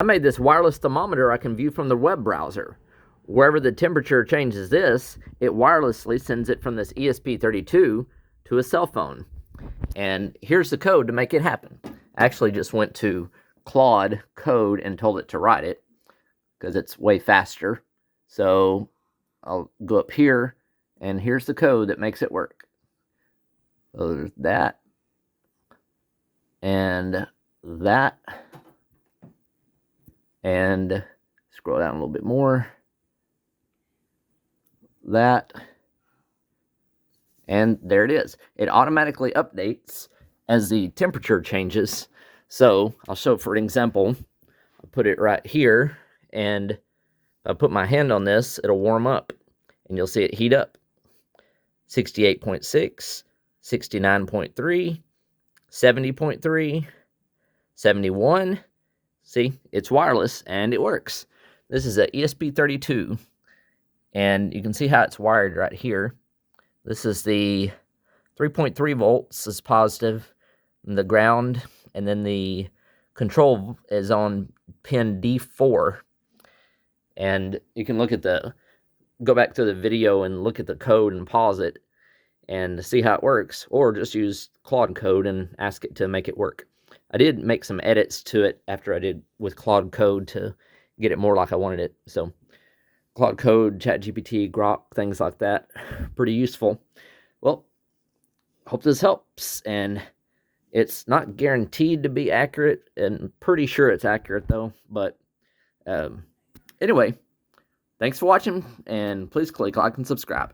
I made this wireless thermometer I can view from the web browser. Wherever the temperature changes this, it wirelessly sends it from this ESP32 to a cell phone. And here's the code to make it happen. I actually just went to Claude Code and told it to write it because it's way faster. So I'll go up here, and here's the code that makes it work. So there's that, and that, and scroll down a little bit more, that, and there it is. It automatically updates as the temperature changes. So I'll show for an example. I'll put it right here, and if I put my hand on this, it'll warm up, and you'll see it heat up. 68.6, 69.3, 70.3, 71. See, it's wireless and it works. This is a ESP32, and you can see how it's wired right here. This is the 3.3 volts is positive, and the ground, and then the control is on pin D4. And you can look at go back to the video and look at the code and pause it and see how it works, or just use Claude Code and ask it to make it work. I did make some edits to it after I did with Claude Code to get it more like I wanted it. So Claude Code, ChatGPT, Grok, things like that, pretty useful. Well, hope this helps, and it's not guaranteed to be accurate, and pretty sure it's accurate though. But anyway, thanks for watching, and please click like and subscribe.